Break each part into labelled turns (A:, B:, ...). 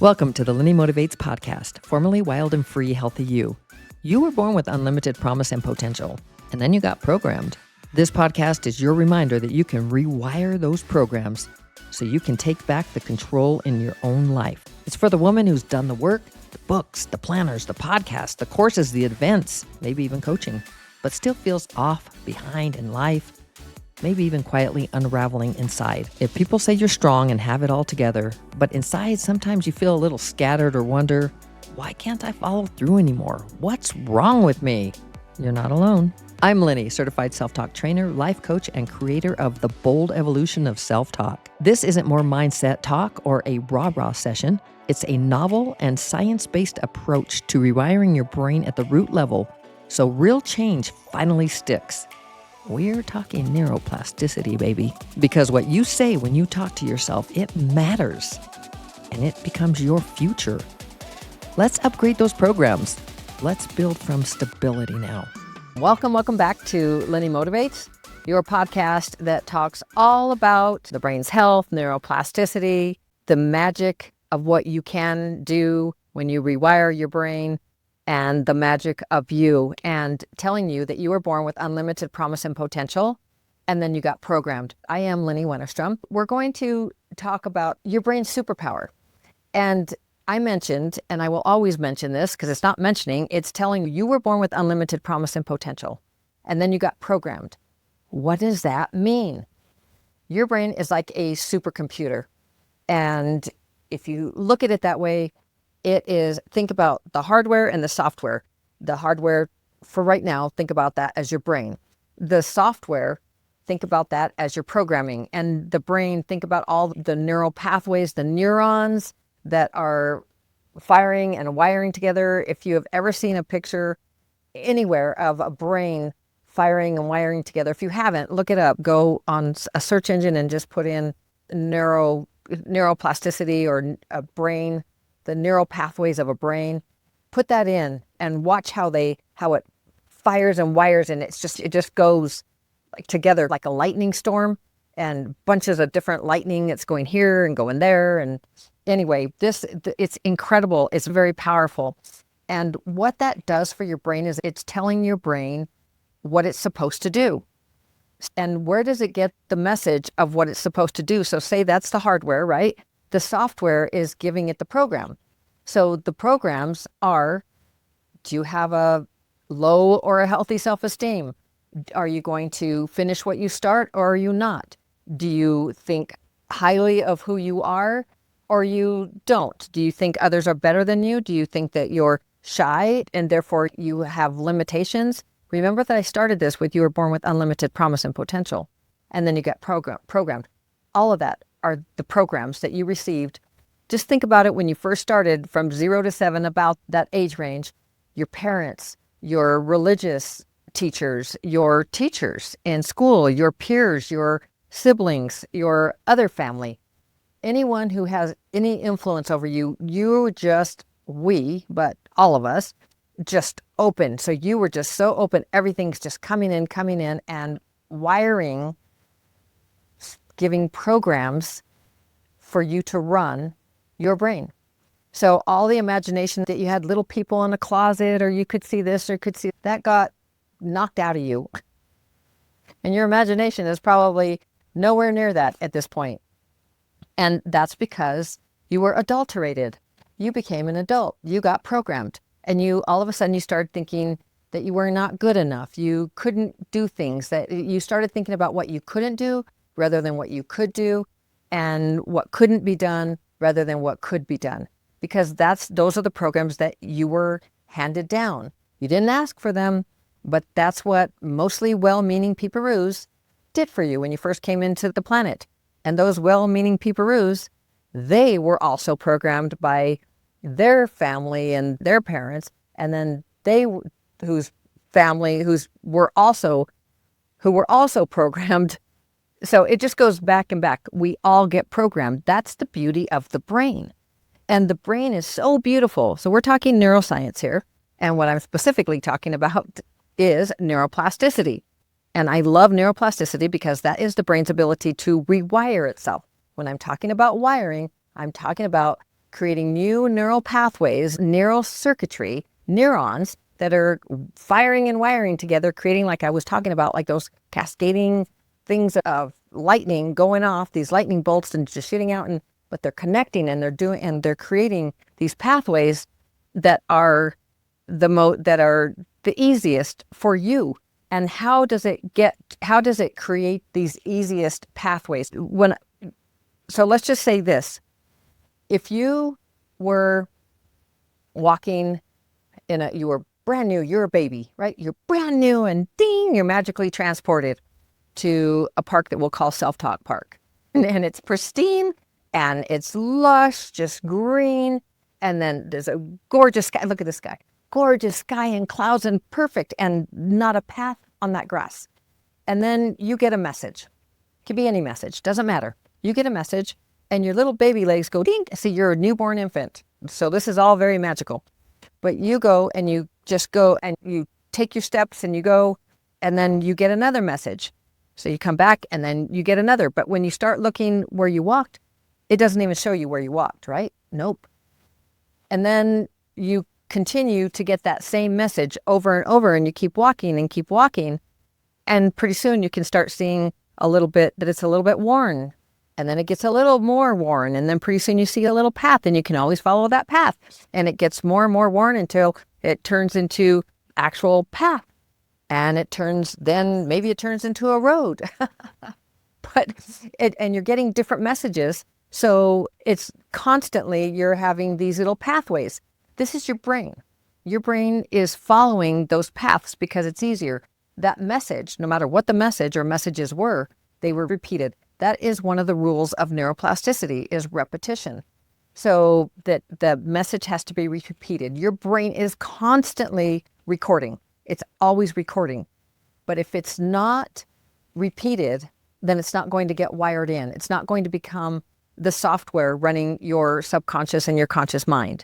A: Welcome to the Lynnie Motivates podcast, formerly Wild and Free Healthy You. You were born with unlimited promise and potential, and then you got programmed. This podcast is your reminder that you can rewire those programs so you can take back the control in your own life. It's for the woman who's done the work, the books, the planners, the podcasts, the courses, the events, maybe even coaching, but still feels off, behind in life, maybe even quietly unraveling inside. If people say you're strong and have it all together, but inside sometimes you feel a little scattered or wonder, why can't I follow through anymore? What's wrong with me? You're not alone. I'm Lynnie, certified self-talk trainer, life coach, and creator of The Bold Evolution of Self-Talk. This isn't more mindset talk or a rah-rah session. It's a novel and science-based approach to rewiring your brain at the root level so real change finally sticks. We're talking neuroplasticity, baby. Because what you say when you talk to yourself, it matters. And it becomes your future. Let's upgrade those programs. Let's build from stability now. Welcome back to Lynnie Motivates, your podcast that talks all about the brain's health, neuroplasticity, the magic of what you can do when you rewire your brain, and the magic of you, and telling you that you were born with unlimited promise and potential, and then you got programmed. I am Lynnie Wennerstrom. We're going to talk about your brain's superpower. And I mentioned, and I will always mention this because it's not mentioning, it's telling you were born with unlimited promise and potential, and then you got programmed. What does that mean? Your brain is like a supercomputer. And if you look at it that way, it is, think about the hardware and the software. The hardware, for right now, think about that as your brain. The software, think about that as your programming. And the brain, think about all the neural pathways, the neurons that are firing and wiring together. If you have ever seen a picture anywhere of a brain firing and wiring together, if you haven't, look it up. Go on a search engine and just put in neuroplasticity or a brain, the neural pathways of a brain. Put that in and watch how it fires and wires, and it just goes like together like a lightning storm, and bunches of different lightning. It's going here and going there. And anyway, it's incredible. It's very powerful. And what that does for your brain is it's telling your brain what it's supposed to do. And where does it get the message of what it's supposed to do? So say that's the hardware, right? The software is giving it the program. So the programs are, do you have a low or a healthy self-esteem? Are you going to finish what you start, or are you not? Do you think highly of who you are, or you don't? Do you think others are better than you? Do you think that you're shy and therefore you have limitations? Remember that I started this with you were born with unlimited promise and potential, and then you get programmed. All of that are the programs that you received. Just think about it when you first started from 0 to 7, about that age range. Your parents, your religious teachers, your teachers in school, your peers, your siblings, your other family, anyone who has any influence over you, but all of us, just open. So you were just so open. Everything's just coming in and wiring, giving programs for you to run your brain. So all the imagination that you had, little people in a closet, or you could see this or could see that, got knocked out of you. And your imagination is probably nowhere near that at this point. And that's because you were adulterated. You became an adult. You got programmed. And you, all of a sudden, you started thinking that you were not good enough. You couldn't do things. That you started thinking about what you couldn't do rather than what you could do, and what couldn't be done rather than what could be done. Because those are the programs that you were handed down. You didn't ask for them, but that's what mostly well-meaning peeparoos did for you when you first came into the planet. And those well-meaning peeparoos, they were also programmed by their family and their parents, and then who were also programmed. So it just goes back and back. We all get programmed. That's the beauty of the brain. And the brain is so beautiful. So we're talking neuroscience here. And what I'm specifically talking about is neuroplasticity. And I love neuroplasticity because that is the brain's ability to rewire itself. When I'm talking about wiring, I'm talking about
B: creating new neural pathways, neural circuitry, neurons that are firing and wiring together, creating, like I was talking about, like those cascading things of lightning going off, these lightning bolts and just shooting out, but they're connecting and they're creating these pathways that are the easiest for you. And how does it create these easiest pathways? So let's just say this. If you were walking you were brand new, you're a baby, right? You're brand new and ding, you're magically transported to a park that we'll call Self-Talk Park. And it's pristine and it's lush, just green. And then there's a gorgeous sky. Look at this sky. Gorgeous sky and clouds and perfect, and not a path on that grass. And then you get a message. It could be any message, doesn't matter. You get a message and your little baby legs go ding. See, you're a newborn infant. So this is all very magical. But you go and you just go and you take your steps and you go, and then you get another message. So you come back and then you get another. But when you start looking where you walked, it doesn't even show you where you walked, right? Nope. And then you continue to get that same message over and over, and you keep walking and keep walking. And pretty soon you can start seeing a little bit that it's a little bit worn. And then it gets a little more worn. And then pretty soon you see a little path, and you can always follow that path. And it gets more and more worn until it turns into actual path. And maybe it turns into a road. And you're getting different messages. So it's constantly, you're having these little pathways. This is your brain. Your brain is following those paths because it's easier. That message, no matter what the message or messages were, they were repeated. That is one of the rules of neuroplasticity, is repetition. So that the message has to be repeated. Your brain is constantly recording. It's always recording. But if it's not repeated, then it's not going to get wired in. It's not going to become the software running your subconscious and your conscious mind.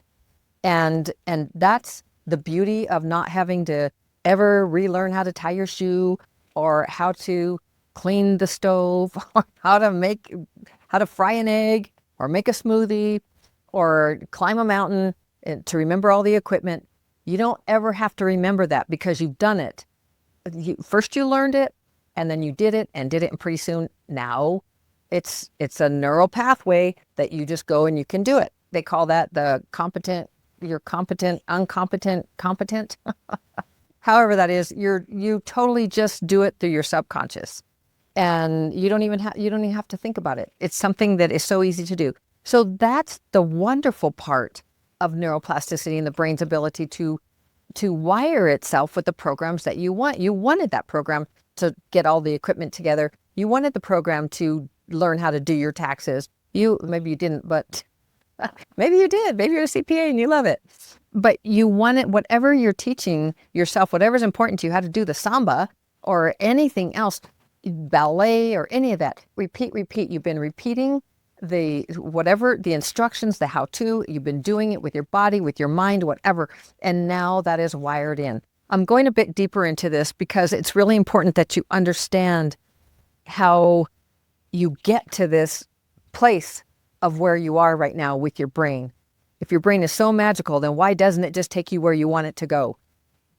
B: And that's the beauty of not having to ever relearn how to tie your shoe, or how to clean the stove, or how to fry an egg, or make a smoothie, or climb a mountain, and to remember all the equipment. You don't ever have to remember that because you've done it. First you learned it, and then you did it, and pretty soon now it's a neural pathway that you just go and you can do it. They call that you're competent, uncompetent, competent. However that is, you totally just do it through your subconscious. And you don't even have to think about it. It's something that is so easy to do. So that's the wonderful part of neuroplasticity and the brain's ability to wire itself with the programs that you want. You wanted that program to get all the equipment together. You wanted the program to learn how to do your taxes. Maybe you didn't, but maybe you did. Maybe you're a CPA and you love it. But you want it, whatever you're teaching yourself, whatever's important to you, how to do the samba or anything else, ballet or any of that. Repeat. You've been repeating the instructions, the how-to. You've been doing it with your body, with your mind, whatever. And now that is wired in. I'm going a bit deeper into this because it's really important that you understand how you get to this place of where you are right now with your brain. If your brain is so magical, then why doesn't it just take you where you want it to go?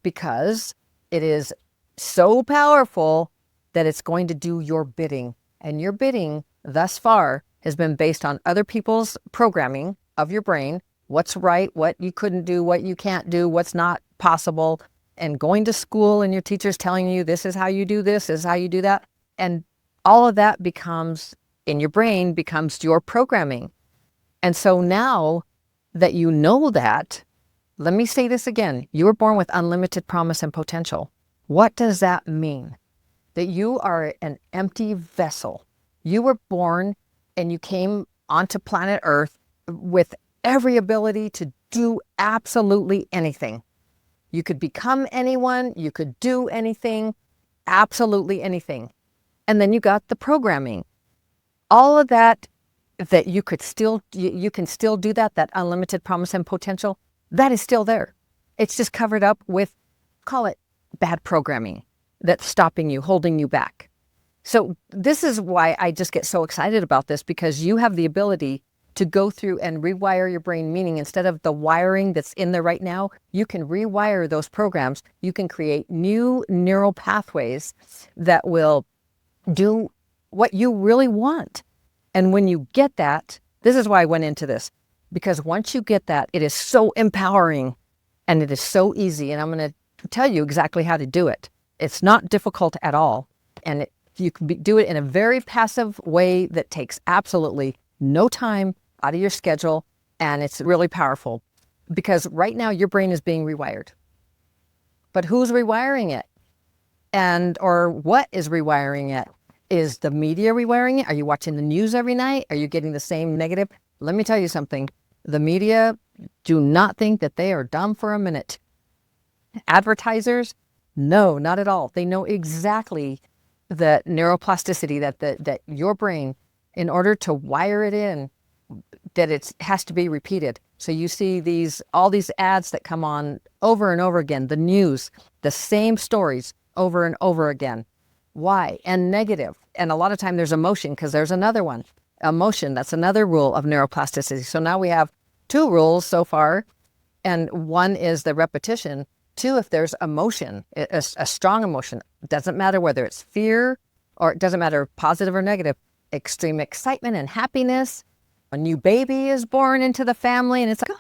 B: Because it is so powerful that it's going to do your bidding. And your bidding thus far has been based on other people's programming of your brain, what's right, what you couldn't do, what you can't do, what's not possible, and going to school and your teachers telling you this is how you do this is how you do that. And all of that becomes your programming. And so now that you know that, let me say this again. You were born with unlimited promise and potential. What does that mean? That you are an empty vessel. You were born and you came onto planet Earth with every ability to do absolutely anything. You could become anyone, you could do anything, absolutely anything. And then you got the programming. All of that you can still do that unlimited promise and potential, that is still there. It's just covered up with, call it bad programming that's stopping you, holding you back. So this is why I just get so excited about this, because you have the ability to go through and rewire your brain, meaning instead of the wiring that's in there right now, you can rewire those programs. You can create new neural pathways that will do what you really want. And when you get that, this is why I went into this, because once you get that, it is so empowering and it is so easy. And I'm going to tell you exactly how to do it. It's not difficult at all. And you can do it in a very passive way that takes absolutely no time out of your schedule. And it's really powerful because right now your brain is being rewired. But who's rewiring it? Or what is rewiring it? Is the media rewiring it? Are you watching the news every night? Are you getting the same negative? Let me tell you something. The media do not think that they are dumb for a minute. Advertisers, no, not at all. They know exactly the neuroplasticity that your brain, in order to wire it in, that it has to be repeated. So you see all these ads that come on over and over again, the news, the same stories over and over again. Why? And negative. And a lot of time there's emotion, because there's another one. Emotion, that's another rule of neuroplasticity. So now we have 2 rules so far. And one is the repetition. 2, if there's emotion, a strong emotion, it doesn't matter whether it's fear or it doesn't matter positive or negative, extreme excitement and happiness. A new baby is born into the family and it's like,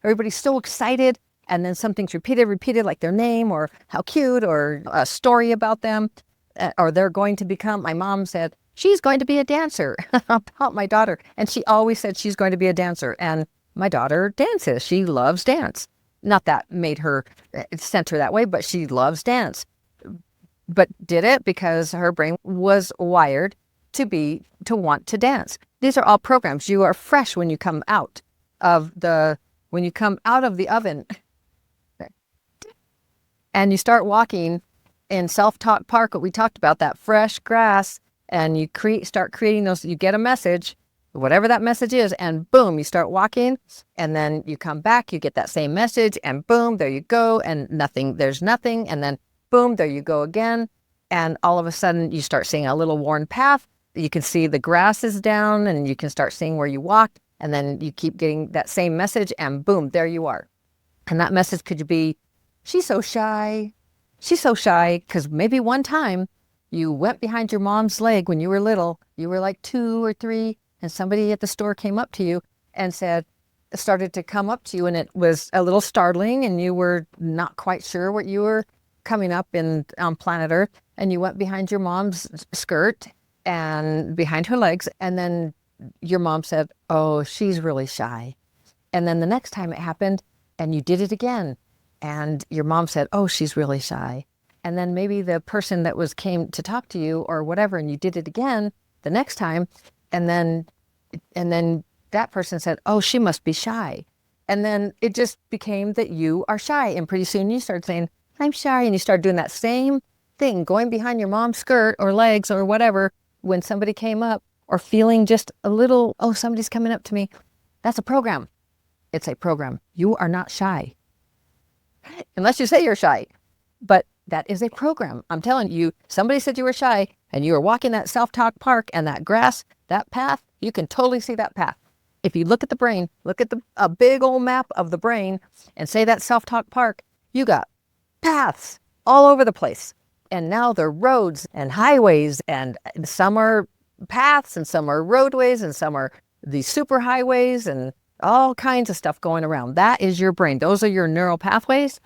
B: everybody's so excited. And then something's repeated like their name or how cute or a story about them. Or they're going to become, my mom said, she's going to be a dancer about my daughter. And she always said she's going to be a dancer. And my daughter dances. She loves dance. Not that made her sent her that way, but she loves dance. But did it because her brain was wired to want to dance. These are all programs. You are fresh when you come out of the oven and you start walking in self-talk park, what we talked about, that fresh grass, and you start creating those, you get a message, whatever that message is, and boom, you start walking, and then you come back, you get that same message, and boom, there you go, and there's nothing, and then boom, there you go again, and all of a sudden you start seeing a little worn path, you can see the grass is down, and you can start seeing where you walked, and then you keep getting that same message, and boom, there you are. And that message could be, she's so shy, because maybe one time you went behind your mom's leg when you were little, you were like 2 or 3, and somebody at the store came up to you and started to come up to you, and it was a little startling, and you were not quite sure what you were coming up on planet Earth, and you went behind your mom's skirt and behind her legs, and then your mom said, oh, she's really shy. And then the next time it happened, and you did it again, and your mom said, oh, she's really shy. And then maybe the person that came to talk to you or whatever, and you did it again the next time, and then that person said, oh, she must be shy. And then it just became that you are shy. And pretty soon you start saying, I'm shy. And you start doing that same thing, going behind your mom's skirt or legs or whatever, when somebody came up, or feeling just a little, oh, somebody's coming up to me. That's a program. It's a program. You are not shy. Unless you say you're shy. But that is a program. I'm telling you, somebody said you were shy and you were walking that self-talk park and that grass, that path, you can totally see that path. If you look at the brain, look at a big old map of the brain and say that self-talk park, you got paths all over the place. And now they're roads and highways, and some are paths and some are roadways and some are these super highways and all kinds of stuff going around. That is your brain. Those are your neural pathways.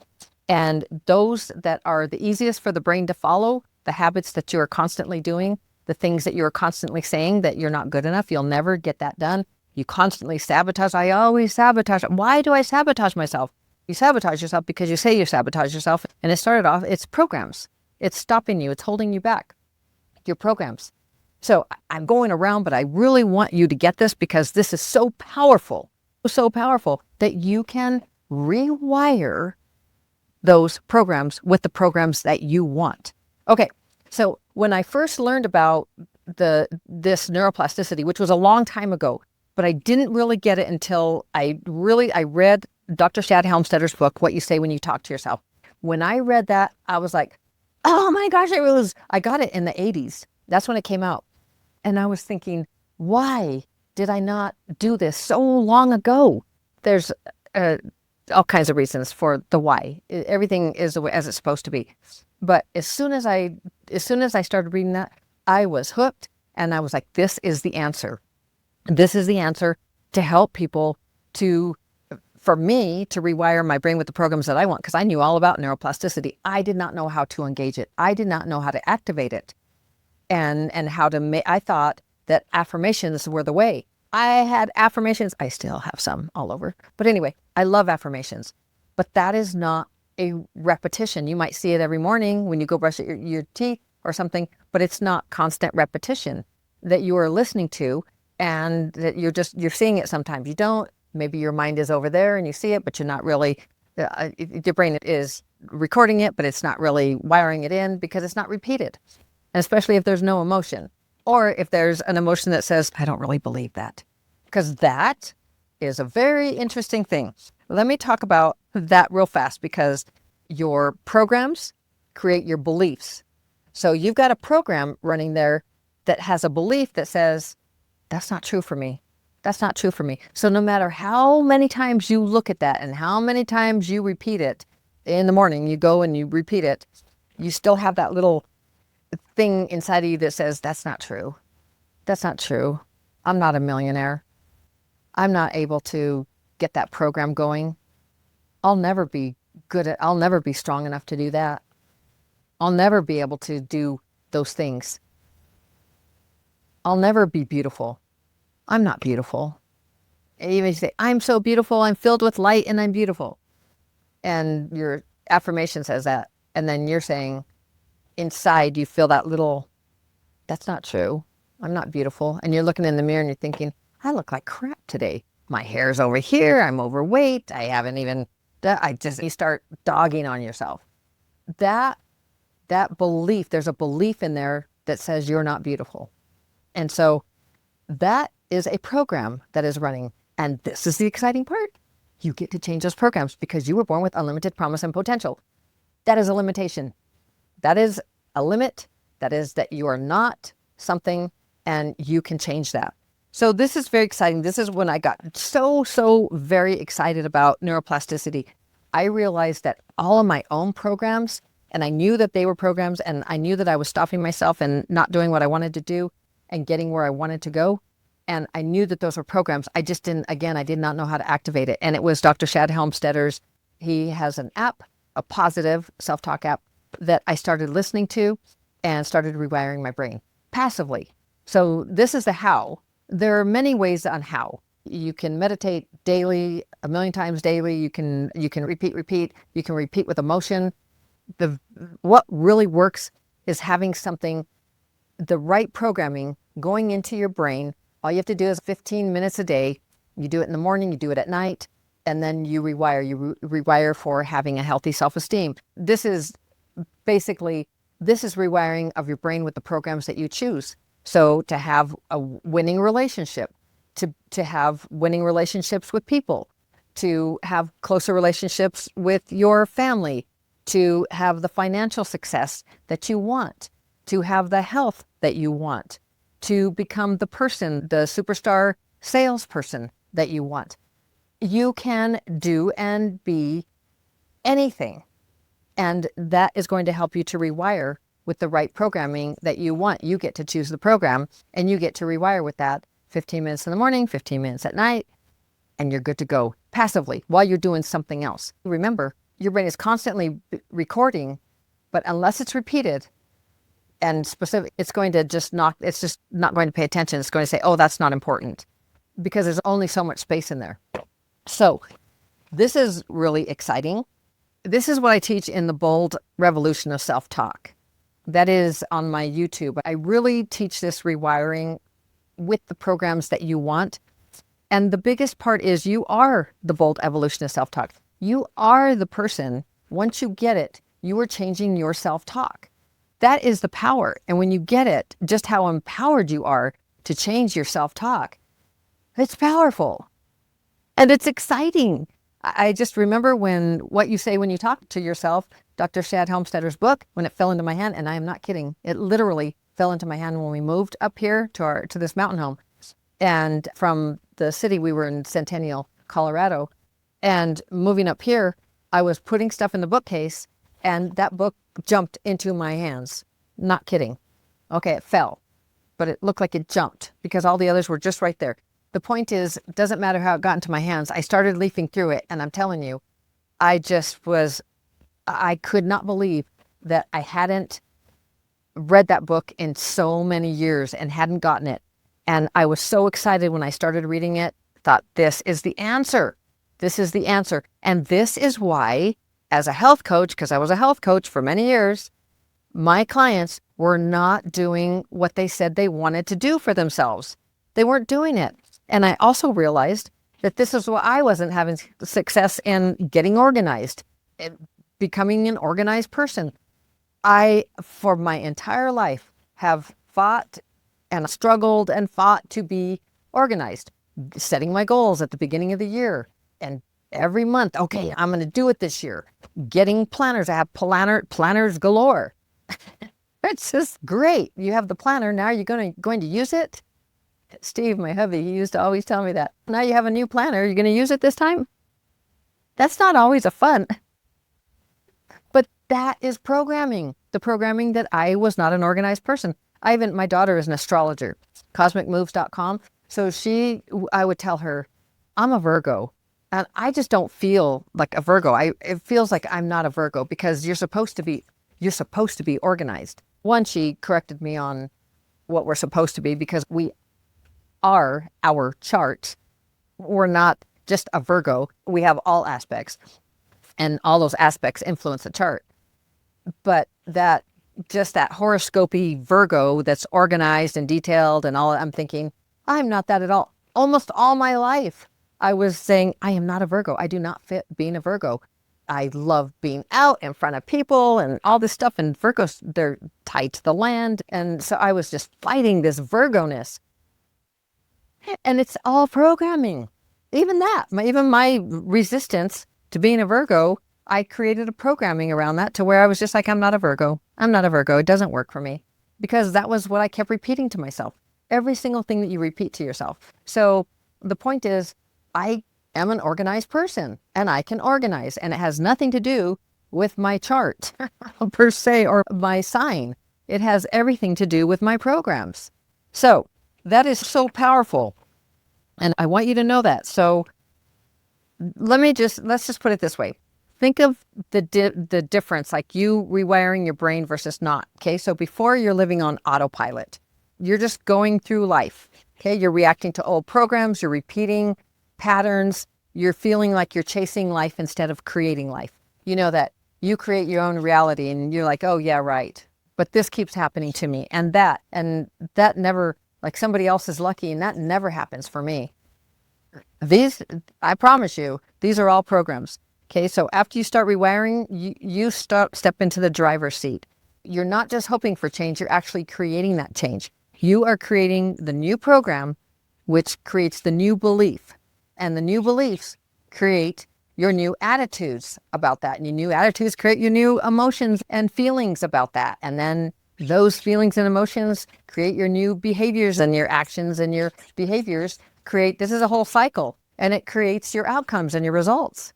B: And those that are the easiest for the brain to follow, the habits that you are constantly doing, the things that you're constantly saying that you're not good enough, you'll never get that done. You constantly sabotage. I always sabotage. Why do I sabotage myself? You sabotage yourself because you say you sabotage yourself. And it started off, it's programs. It's stopping you. It's holding you back. Your programs. So I'm going around, but I really want you to get this because this is so powerful that you can rewire those programs with the programs that you want. Okay, so when I first learned about this neuroplasticity, which was a long time ago, but I didn't really get it until I read Dr. Shad Helmstetter's book, What You Say When You Talk to Yourself. When I read that, I was like, oh my gosh, I got it in the 80s. That's when it came out. And I was thinking, why did I not do this so long ago? There's all kinds of reasons for the why. Everything is the way as it's supposed to be. But as soon as I started reading that, I was hooked, and I was like, this is the answer. This is the answer to help people for me to rewire my brain with the programs that I want, because I knew all about neuroplasticity. I did not know how to engage it. I did not know how to activate it, and how to make. I thought that affirmations were the way. I had affirmations. I still have some all over. But anyway, I love affirmations. But that is not a repetition. You might see it every morning when you go brush your teeth or something, but it's not constant repetition that you are listening to, and that you're seeing it sometimes. You don't. Maybe your mind is over there and you see it, but you're not really, your brain is recording it, but it's not really wiring it in because it's not repeated. And especially if there's no emotion, or if there's an emotion that says, I don't really believe that, because that is a very interesting thing. Let me talk about that real fast, because your programs create your beliefs. So you've got a program running there that has a belief that says, that's not true for me. That's not true for me. So no matter how many times you look at that and how many times you repeat it in the morning, you go and you repeat it, you still have that little thing inside of you that says, that's not true. That's not true. I'm not a millionaire. I'm not able to get that program going. I'll never be strong enough to do that. I'll never be able to do those things. I'll never be beautiful. I'm not beautiful. And even if you say, I'm so beautiful, I'm filled with light and I'm beautiful. And your affirmation says that. And then you're saying inside you feel that little, that's not true. I'm not beautiful. And you're looking in the mirror and you're thinking, I look like crap today. My hair's over here. I'm overweight. You start dogging on yourself. That belief, there's a belief in there that says you're not beautiful. And so that is a program that is running. And this is the exciting part. You get to change those programs because you were born with unlimited promise and potential. That is a limitation. That is a limit. That is that you are not something, and you can change that. So this is very exciting. This is when I got so very excited about neuroplasticity. I realized that all of my own programs, and I knew that they were programs, and I knew that I was stopping myself and not doing what I wanted to do and getting where I wanted to go. And I knew that those were programs. I just didn't, again, I did not know how to activate it. And it was Dr. Shad Helmstetter's, he has an app, a positive self-talk app that I started listening to and started rewiring my brain passively. So this is the how. There are many ways on how. You can meditate daily, 1,000,000 times daily. You can repeat. You can repeat with emotion. What really works is having something, the right programming going into your brain. All you have to do is 15 minutes a day. You do it in the morning, you do it at night, and then you rewire. You rewire for having a healthy self-esteem. This is rewiring of your brain with the programs that you choose. So to have a winning relationship, to have winning relationships with people, to have closer relationships with your family, to have the financial success that you want, to have the health that you want, to become the person, the superstar salesperson that you want. You can do and be anything. And that is going to help you to rewire with the right programming that you want. You get to choose the program, and you get to rewire with that 15 minutes in the morning, 15 minutes at night, and you're good to go passively while you're doing something else. Remember, your brain is constantly recording, but unless it's repeated and specific, it's just not going to pay attention. It's going to say, oh, that's not important, because there's only so much space in there. So this is really exciting. This is what I teach in the Bold Revolution of Self-Talk. That is on my YouTube. I really teach this rewiring with the programs that you want. And the biggest part is you are the Bold Evolution of Self-Talk. You are the person, once you get it, you are changing your self-talk. That is the power. And when you get it, just how empowered you are to change your self-talk, it's powerful. And it's exciting. I just remember what you say when you talk to yourself, Dr. Shad Helmstetter's book, when it fell into my hand, and I am not kidding, it literally fell into my hand when we moved up here to this mountain home. And from the city, we were in Centennial, Colorado. And moving up here, I was putting stuff in the bookcase and that book jumped into my hands. Not kidding. Okay, it fell, but it looked like it jumped because all the others were just right there. The point is, it doesn't matter how it got into my hands. I started leafing through it, and I'm telling you, I could not believe that I hadn't read that book in so many years and hadn't gotten it. And I was so excited when I started reading it, thought, this is the answer. This is the answer. And this is why, as a health coach, because I was a health coach for many years, my clients were not doing what they said they wanted to do for themselves. They weren't doing it. And I also realized that this is why I wasn't having success in getting organized, becoming an organized person. I, for my entire life, have fought and struggled and fought to be organized, setting my goals at the beginning of the year. And every month, okay, I'm going to do it this year. Getting planners. I have planners galore. It's just great. You have the planner. Now you're going to use it. Steve, my hubby, he used to always tell me that. Now you have a new planner. You're going to use it this time? That's not always a fun. But that is programming. The programming that I was not an organized person. My daughter is an astrologer, cosmicmoves.com. So I would tell her, I'm a Virgo. And I just don't feel like a Virgo. It feels like I'm not a Virgo because you're supposed to be organized. One, she corrected me on what we're supposed to be because we are our chart. We're not just a Virgo. We have all aspects and all those aspects influence the chart. But that horoscopy Virgo that's organized and detailed and all, I'm thinking, I'm not that at all. Almost all my life, I was saying, I am not a Virgo. I do not fit being a Virgo. I love being out in front of people and all this stuff. And Virgos, they're tied to the land. And so I was just fighting this Virgo-ness. And it's all programming. Even my resistance to being a Virgo, I created a programming around that to where I was just like, I'm not a Virgo. I'm not a Virgo. It doesn't work for me. Because that was what I kept repeating to myself. Every single thing that you repeat to yourself. So the point is, I am an organized person and I can organize. And it has nothing to do with my chart per se or my sign. It has everything to do with my programs. So that is so powerful. And I want you to know that. So let's just put it this way. Think of the difference, like you rewiring your brain versus not. Okay. So before you're living on autopilot, you're just going through life. Okay. You're reacting to old programs. You're repeating patterns. You're feeling like you're chasing life instead of creating life. You know that you create your own reality and you're like, oh yeah, right. But this keeps happening to me and that never, like somebody else is lucky and that never happens for me. I promise you, these are all programs. Okay. So after you start rewiring, you step into the driver's seat. You're not just hoping for change. You're actually creating that change. You are creating the new program, which creates the new belief. And the new beliefs create your new attitudes about that. And your new attitudes create your new emotions and feelings about that. And then those feelings and emotions create your new behaviors, and your actions and your behaviors this is a whole cycle, and it creates your outcomes and your results.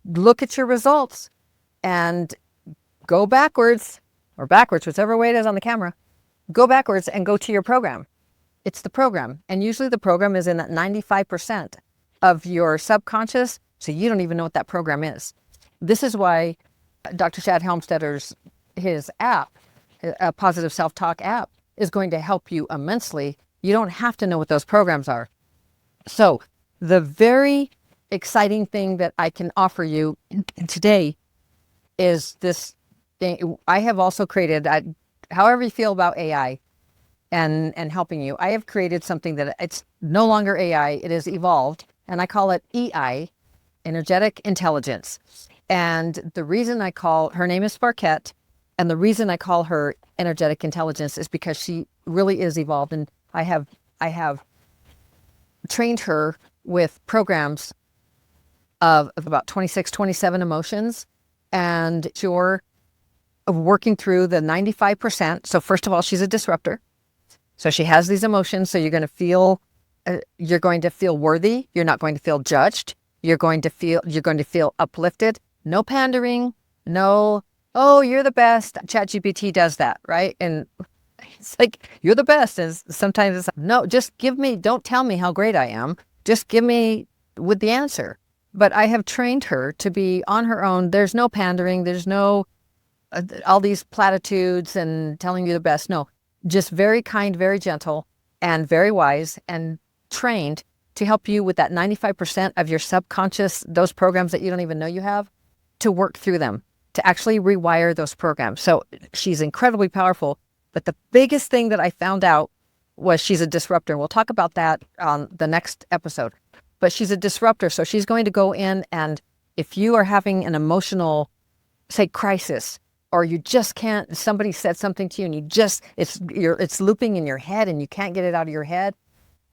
B: Look at your results and go backwards, whichever way it is on the camera. Go backwards and go to your program. It's the program. And usually the program is in that 95% of your subconscious, so you don't even know what that program is. This is why Dr. Chad Helmstedter's his app, a positive self-talk app, is going to help you immensely. You don't have to know what those programs are. So the very exciting thing that I can offer you today is this thing. I have also created, however you feel about AI and helping you, I have created something that it's no longer AI, it is evolved, and I call it EI, Energetic Intelligence. And the reason her name is Sparkette, and the reason I call her Energetic Intelligence is because she really is evolved. And I have trained her with programs of about 26, 27 emotions, and you're working through the 95%. So first of all, she's a disruptor. So she has these emotions. So you're going to feel you're going to feel worthy. You're not going to feel judged. You're going to feel uplifted. No pandering. No, oh, you're the best. ChatGPT does that, right? And it's like, you're the best. And sometimes it's, no, just don't tell me how great I am. Just give me with the answer. But I have trained her to be on her own. There's no pandering. There's no all these platitudes and telling you the best. No, just very kind, very gentle, and very wise, and trained to help you with that 95% of your subconscious, those programs that you don't even know you have, to work through them, to actually rewire those programs. So she's incredibly powerful. But the biggest thing that I found out was she's a disruptor. We'll talk about that on the next episode. But she's a disruptor. So she's going to go in, and if you are having an emotional, say, crisis, or you just can't, somebody said something to you and it's looping in your head and you can't get it out of your head,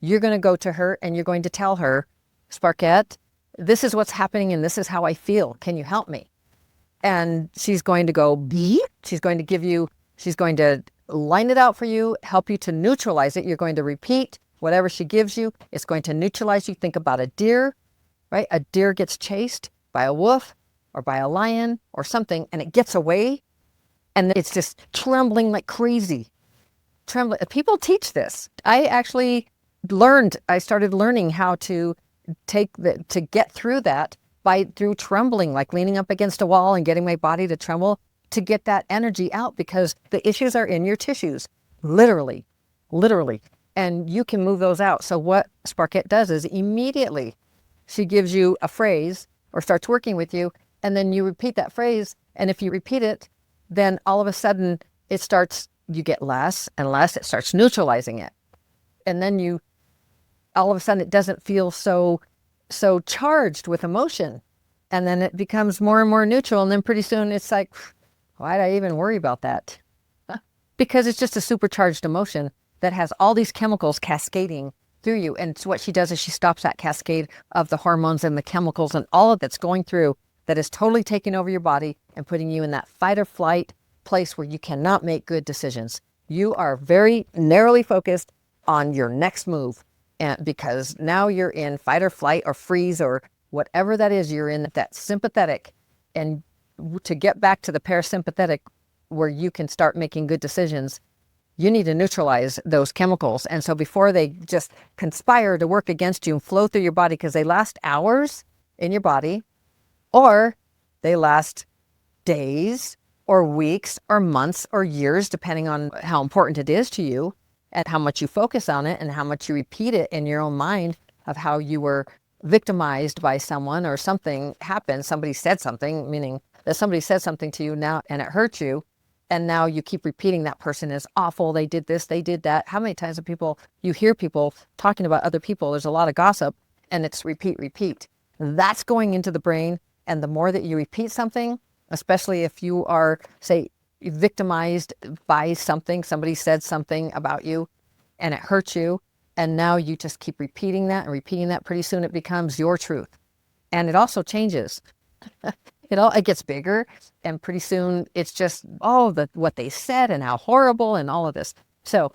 B: you're going to go to her and you're going to tell her, Sparkette, this is what's happening and this is how I feel. Can you help me? And she's going to go, beep. She's going to line it out for you, help you to neutralize it. You're going to repeat whatever she gives you. It's going to neutralize you. Think about a deer, right? A deer gets chased by a wolf or by a lion or something, and it gets away, and it's just trembling like crazy. Trembling. People teach this. I started learning how to get through that through trembling, like leaning up against a wall and getting my body to tremble to get that energy out, because the issues are in your tissues, literally. And you can move those out. So what Sparkette does is immediately she gives you a phrase or starts working with you, and then you repeat that phrase. And if you repeat it, then all of a sudden you get less and less. It starts neutralizing it. And then all of a sudden it doesn't feel so charged with emotion. And then it becomes more and more neutral. And then pretty soon it's like, why'd I even worry about that? Because it's just a supercharged emotion that has all these chemicals cascading through you. And what she does is she stops that cascade of the hormones and the chemicals and all of that's going through, that is totally taking over your body and putting you in that fight or flight place where you cannot make good decisions. You are very narrowly focused on your next move, and because now you're in fight or flight or freeze or whatever that is, you're in that sympathetic. And to get back to the parasympathetic where you can start making good decisions, you need to neutralize those chemicals. And so before they just conspire to work against you and flow through your body, because they last hours in your body, or they last days or weeks or months or years, depending on how important it is to you and how much you focus on it and how much you repeat it in your own mind of how you were victimized by someone or something happened. Somebody said something, meaning that somebody said something to you now and it hurt you. And now you keep repeating that person is awful. They did this, they did that. How many times you hear people talking about other people? There's a lot of gossip, and it's repeat. That's going into the brain. And the more that you repeat something, especially if you are, say, victimized by something, somebody said something about you and it hurts you, and now you just keep repeating that, pretty soon it becomes your truth. And it also changes. It gets bigger, and pretty soon it's just, what they said and how horrible and all of this. So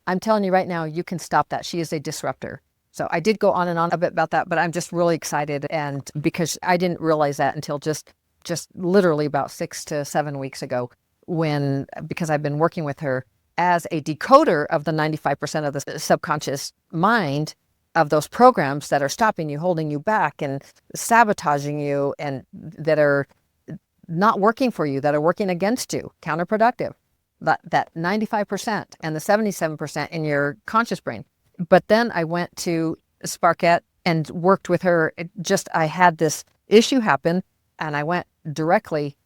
B: I'm telling you right now, you can stop that. She is a disruptor. So I did go on and on a bit about that, but I'm just really excited. And because I didn't realize that until just literally about 6 to 7 weeks ago, because I've been working with her as a decoder of the 95% of the subconscious mind of those programs that are stopping you, holding you back and sabotaging you, and that are not working for you, that are working against you, counterproductive. That 95% and the 77% in your conscious brain. But then I went to Sparkette and worked with her. I had this issue happen, and I went directly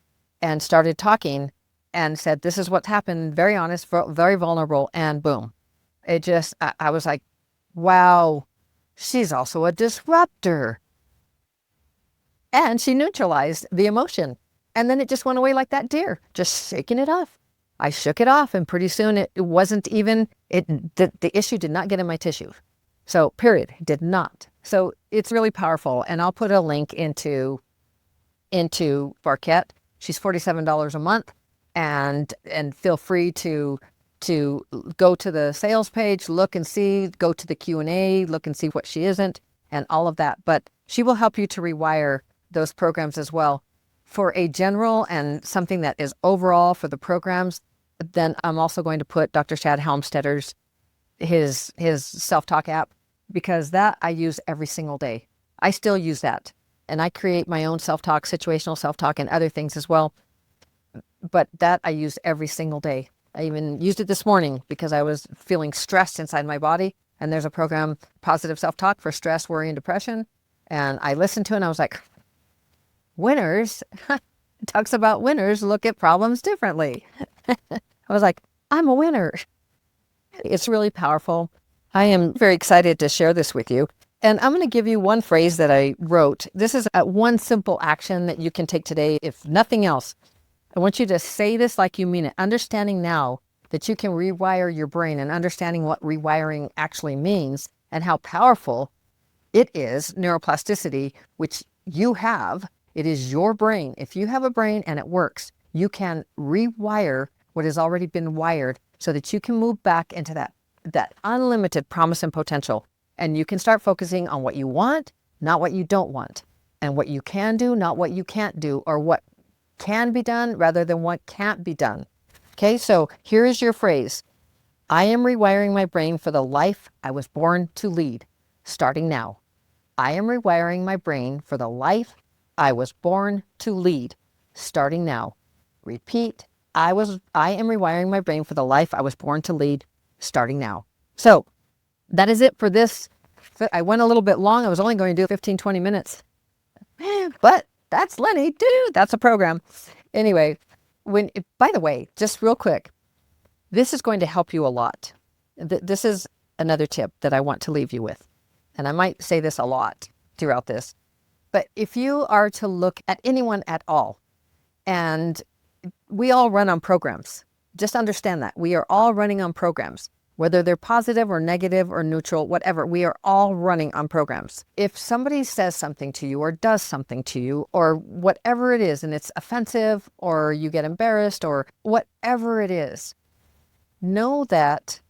B: and started talking and said, this is what's happened, very honest, very vulnerable, and boom. I was like, wow, she's also a disruptor. And she neutralized the emotion. And then it just went away like that deer, just shaking it off. I shook it off, and pretty soon it wasn't even, the issue did not get in my tissue. So period, did not. So it's really powerful. And I'll put a link into Sparkette. She's $47 a month, and feel free to to go to the sales page, look and see, go to the Q&A, look and see what she isn't, and all of that. But she will help you to rewire those programs as well. For a general and something that is overall for the programs, then I'm also going to put Dr. Chad Helmstetter's his self-talk app, because that I use every single day. I still use that. And I create my own self-talk, situational self-talk, and other things as well. But that I use every single day. I even used it this morning because I was feeling stressed inside my body. And there's a program, Positive Self-Talk for Stress, Worry, and Depression. And I listened to it and I was like, winners, it talks about winners look at problems differently. I was like, I'm a winner. It's really powerful. I am very excited to share this with you. And I'm going to give you one phrase that I wrote. This is one simple action that you can take today, if nothing else. I want you to say this like you mean it, understanding now that you can rewire your brain and understanding what rewiring actually means and how powerful it is, neuroplasticity, which you have. It is your brain. If you have a brain and it works, you can rewire what has already been wired so that you can move back into that unlimited promise and potential. And you can start focusing on what you want, not what you don't want, and what you can do, not what you can't do, or what can be done rather than what can't be done. Okay, so here is your phrase. I am rewiring my brain for the life I was born to lead, starting now. I am rewiring my brain for the life I was born to lead, starting now. Repeat, I am rewiring my brain for the life I was born to lead, starting now. So that is it for this. I went a little bit long. I was only going to do 15, 20 minutes. But that's Lynnie. That's a program. Anyway, by the way, just real quick, this is going to help you a lot. This is another tip that I want to leave you with. And I might say this a lot throughout this. But if you are to look at anyone at all, and we all run on programs, just understand that. We are all running on programs. Whether they're positive or negative or neutral, whatever, we are all running on programs. If somebody says something to you or does something to you or whatever it is, and it's offensive or you get embarrassed or whatever it is, know that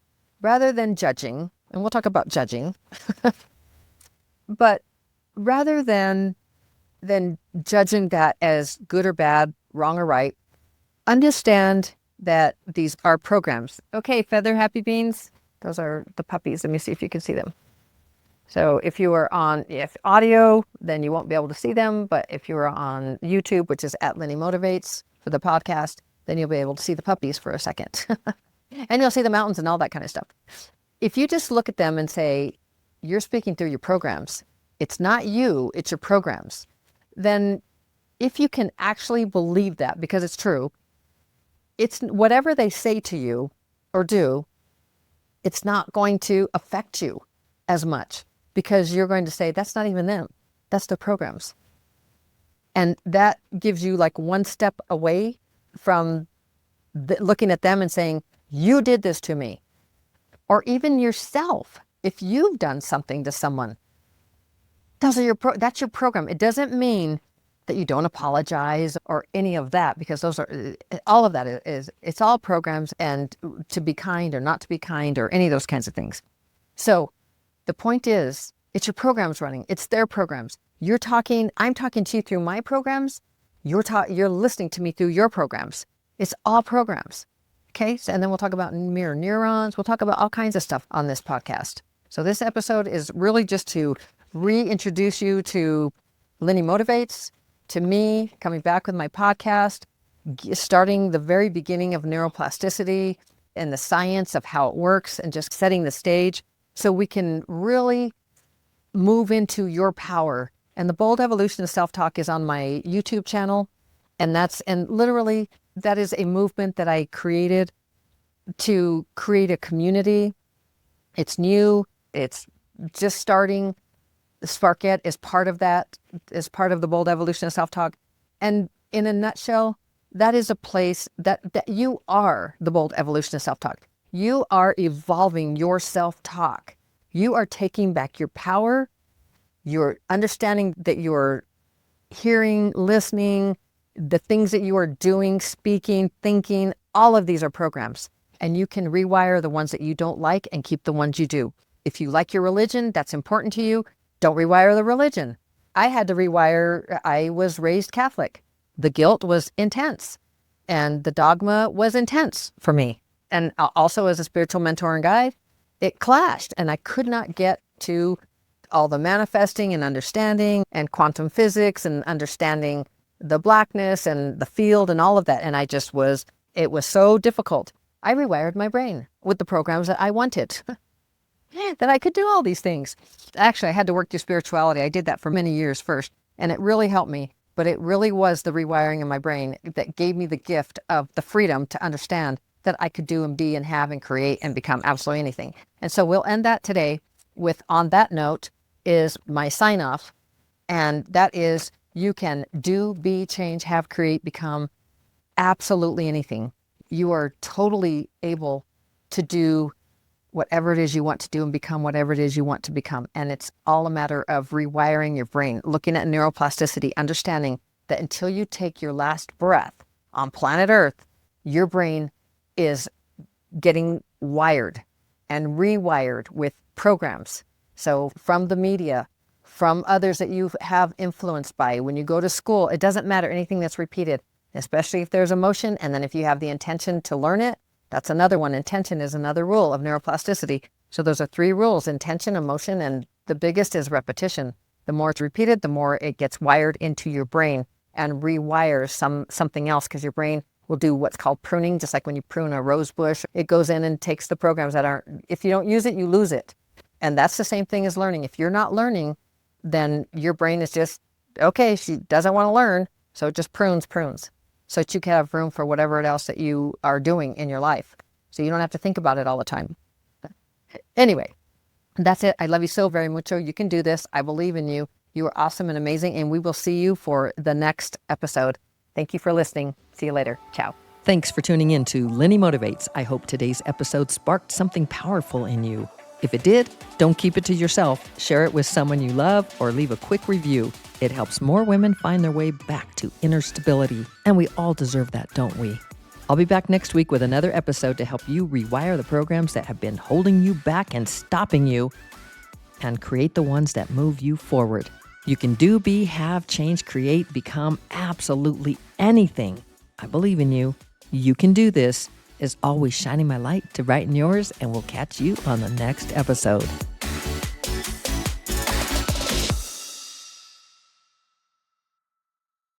B: rather than judging, and we'll talk about judging, but rather than judging that as good or bad, wrong or right, understand that these are programs. Okay, Feather Happy Beans, those are the puppies. Let me see if you can see them. So if you are on audio, then you won't be able to see them. But if you are on YouTube, which is at Lynnie Motivates for the podcast, then you'll be able to see the puppies for a second. And you'll see the mountains and all that kind of stuff. If you just look at them and say, you're speaking through your programs, it's not you, it's your programs. Then if you can actually believe that, because it's true, it's whatever they say to you or do, it's not going to affect you as much because you're going to say, that's not even them. That's their programs. And that gives you like one step away from looking at them and saying, you did this to me. Or even yourself, if you've done something to someone, that's your program. It doesn't mean that you don't apologize or any of that, because all of that is it's all programs, and to be kind or not to be kind or any of those kinds of things. So the point is, it's your programs running. It's their programs. I'm talking to you through my programs. You're listening to me through your programs. It's all programs. Okay. So, and then we'll talk about mirror neurons. We'll talk about all kinds of stuff on this podcast. So this episode is really just to reintroduce you to Lynnie Motivates, to me coming back with my podcast, starting the very beginning of neuroplasticity and the science of how it works, and just setting the stage so we can really move into your power. And the Bold Evolution of Self-Talk is on my YouTube channel. And literally that is a movement that I created to create a community. It's new. It's just starting. Sparkette is part of that, is part of the Bold Evolution of Self-Talk. And in a nutshell, that is a place that you are the Bold Evolution of Self-Talk. You are evolving your self-talk. You are taking back your power. You're understanding that you're hearing, listening, the things that you are doing, speaking, thinking, all of these are programs. and you can rewire the ones that you don't like and keep the ones you do. If you like your religion, that's important to you, don't rewire the religion. I had to rewire, I was raised Catholic. The guilt was intense and the dogma was intense for me. And also as a spiritual mentor and guide, it clashed and I could not get to all the manifesting and understanding and quantum physics and understanding the blackness and the field and all of that. And it was so difficult. I rewired my brain with the programs that I wanted, that I could do all these things. Actually, I had to work through spirituality. I did that for many years first, and it really helped me. But it really was the rewiring in my brain that gave me the gift of the freedom to understand that I could do and be and have and create and become absolutely anything. And so we'll end that today with, on that note, is my sign off. And that is, you can do, be, change, have, create, become absolutely anything. You are totally able to do whatever it is you want to do and become whatever it is you want to become. And it's all a matter of rewiring your brain, looking at neuroplasticity, understanding that until you take your last breath on planet Earth, your brain is getting wired and rewired with programs. So from the media, from others that you have influenced by, when you go to school, it doesn't matter, anything that's repeated, especially if there's emotion. And then if you have the intention to learn it, that's another one. Intention is another rule of neuroplasticity. So those are 3 rules: intention, emotion, and the biggest is repetition. The more it's repeated, the more it gets wired into your brain and rewires something else, because your brain will do what's called pruning. Just like when you prune a rose bush, it goes in and takes the programs that aren't, if you don't use it, you lose it. And that's the same thing as learning. If you're not learning, then your brain is just, okay, she doesn't want to learn, so it just prunes, so that you can have room for whatever else that you are doing in your life. So you don't have to think about it all the time. Anyway, that's it. I love you so very much. You can do this. I believe in you. You are awesome and amazing. And we will see you for the next episode. Thank you for listening. See you later. Ciao.
A: Thanks for tuning in to Lynnie Motivates. I hope today's episode sparked something powerful in you. If it did, don't keep it to yourself. Share it with someone you love or leave a quick review. It helps more women find their way back to inner stability. And we all deserve that, don't we? I'll be back next week with another episode to help you rewire the programs that have been holding you back and stopping you, and create the ones that move you forward. You can do, be, have, change, create, become absolutely anything. I believe in you. You can do this. As always, shining my light to brighten yours, and we'll catch you on the next episode.